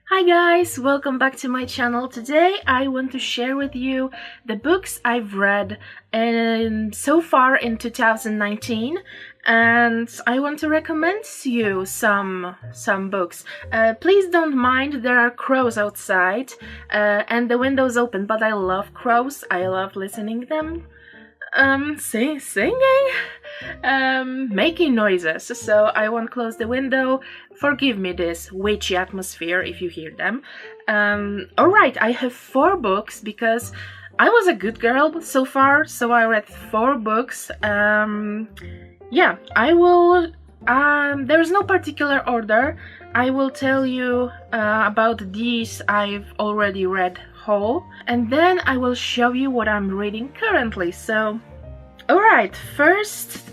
Hi guys, welcome back to my channel. Today I want to share with you the books I've read so far in 2019, and I want to recommend to you some books. Please don't mind, there are crows outside and the window's open, but I love crows. I love listening them singing, making noises, so I won't close the window. Forgive me this witchy atmosphere if you hear them. Alright, I have 4 books because I was a good girl so far, so I read 4 books. Yeah, I will, there's no particular order. I will tell you about these I've already read whole, and then I will show you what I'm reading currently. So alright, first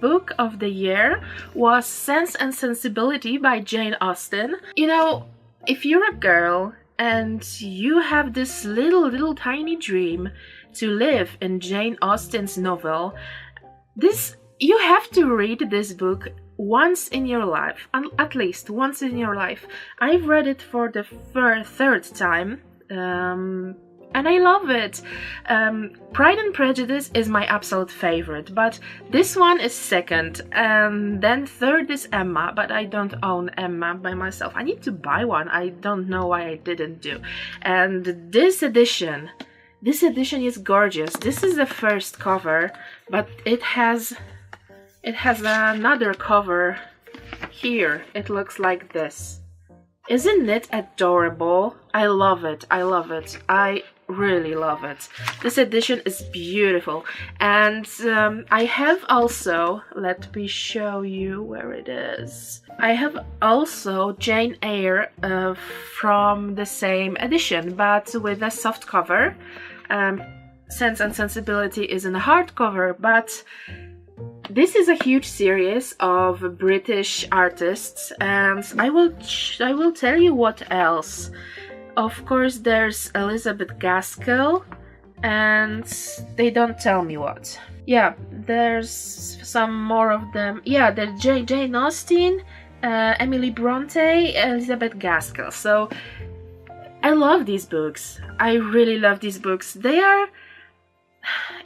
book of the year was Sense and Sensibility by Jane Austen. You know, if you're a girl and you have this little tiny dream to live in Jane Austen's novel, you have to read this book once in your life, at least once in your life. I've read it for the third time, and I love it. Pride and Prejudice is my absolute favorite, but this one is second, and then third is Emma, but I don't own Emma by myself. I need to buy one. I don't know why I didn't do. And this edition is gorgeous. This is the first cover, but it has another cover here. It looks like this. Isn't it adorable? I love it. I really love it. This edition is beautiful. And I have also, let me show you where it is. I have also Jane Eyre from the same edition, but with a soft cover. Sense and Sensibility is in a hardcover, but this is a huge series of British artists, and I will tell you what else. Of course, there's Elizabeth Gaskell, and they don't tell me what. Yeah, there's some more of them. Yeah, there's Jane Austen, Emily Bronte, Elizabeth Gaskell. So I love these books. I really love these books. They are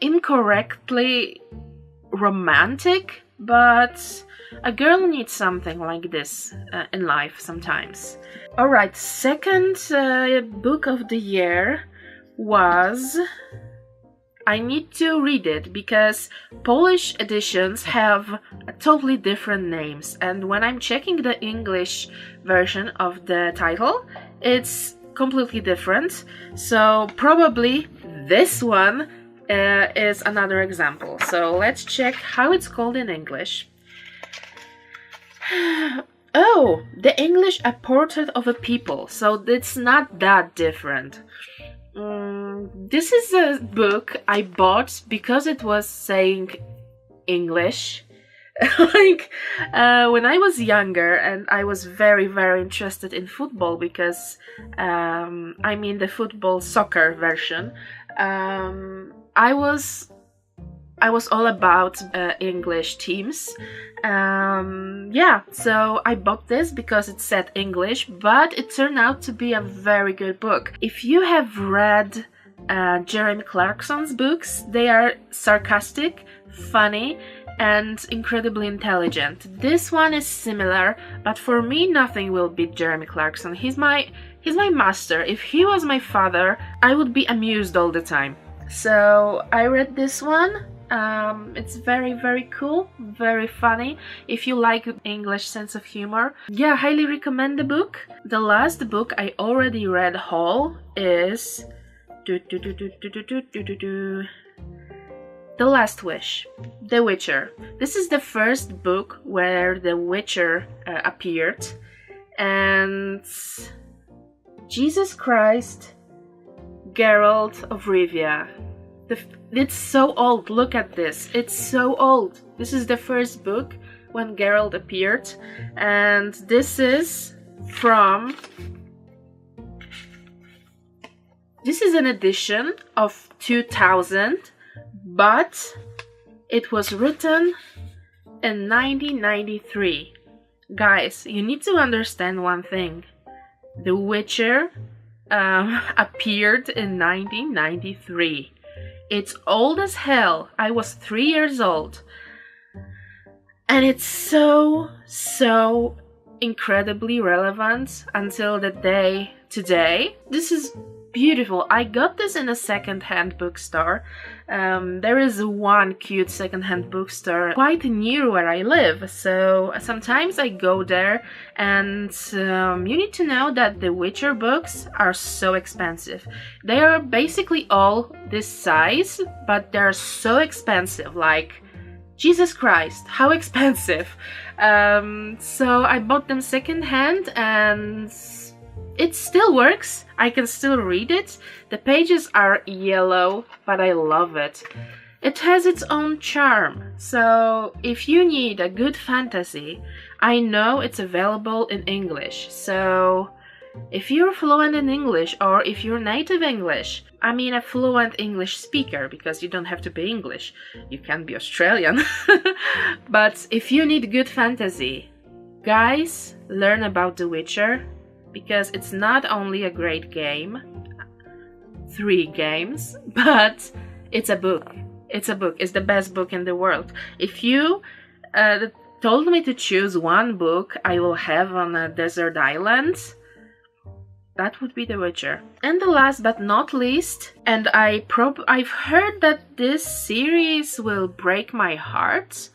incorrectly romantic, but a girl needs something like this in life sometimes. Alright, second book of the year was... I need to read it because Polish editions have totally different names, and when I'm checking the English version of the title, it's completely different. So probably this one is another example. So let's check how it's called in English. Oh, the English A Portrait of a People. So it's not that different. This is a book I bought because it was saying English. Like when I was younger, and I was very interested in football because I mean the football soccer version. I was all about English teams. Yeah, so I bought this because it said English, but it turned out to be a very good book. If you have read Jeremy Clarkson's books, they are sarcastic, funny, and incredibly intelligent. This one is similar, but for me nothing will beat Jeremy Clarkson. He's my master. If he was my father, I would be amused all the time. So I read this one. It's very cool, very funny. If you like English sense of humor, yeah, highly recommend the book. The last book I already read whole is The Last Wish, The Witcher. This is the first book where the Witcher appeared, and Jesus Christ, Geralt of Rivia. It's so old, look at this, it's so old. This is the first book when Geralt appeared, and this is an edition of 2000, but it was written in 1993. Guys, you need to understand one thing. The Witcher appeared in 1993. It's old as hell. I was 3 years old. And it's so incredibly relevant until the day today. This is beautiful. I got this in a second-hand bookstore. There is one cute second-hand bookstore quite near where I live, so sometimes I go there, and you need to know that the Witcher books are so expensive. They are basically all this size, but they're so expensive, like Jesus Christ, how expensive. So I bought them second-hand, and it still works. I can still read it. The pages are yellow, but I love it. It has its own charm. So if you need a good fantasy, I know it's available in English. So if you're fluent in English, or if you're native English, I mean a fluent English speaker, because you don't have to be English. You can be Australian. But if you need good fantasy, guys, learn about The Witcher. Because it's not only a great game, 3 games, but it's a book. It's a book. It's the best book in the world. If you told me to choose one book I will have on a desert island, that would be The Witcher. And the last but not least, and I've heard that this series will break my heart,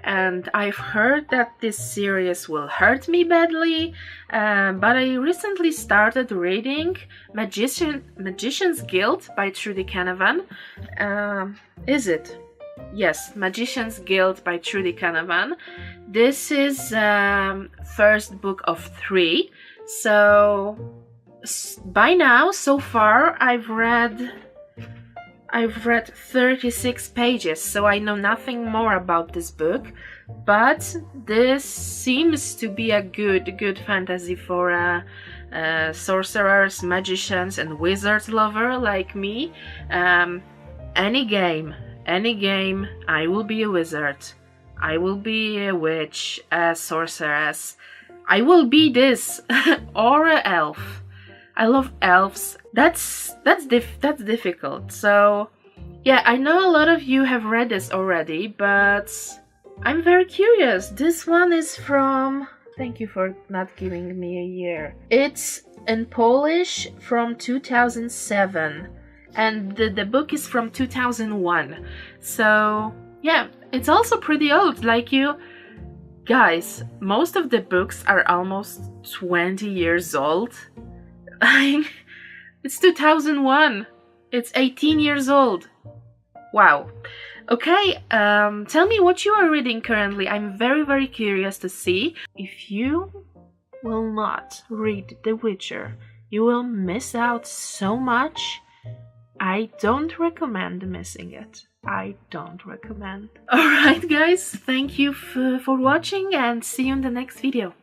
and I've heard that this series will hurt me badly, but I recently started reading Magician's Guild by Trudy Canavan. Is it? Yes, Magician's Guild by Trudy Canavan. This is first book of 3, so by now, so far, I've read 36 pages, so I know nothing more about this book, but this seems to be a good fantasy for sorcerers, magicians, and wizards lover like me. Any game, I will be a wizard, I will be a witch, a sorceress, I will be this, or an elf. I love elves. That's difficult. So yeah, I know a lot of you have read this already, but I'm very curious. This one is from... Thank you for not giving me a year. It's in Polish from 2007, and the book is from 2001. So yeah, it's also pretty old. Like you guys, most of the books are almost 20 years old. It's 2001. It's 18 years old. Wow. Okay, tell me what you are reading currently. I'm very curious to see. If you will not read The Witcher, you will miss out so much. I don't recommend missing it. I don't recommend. Alright guys, thank you for watching, and see you in the next video.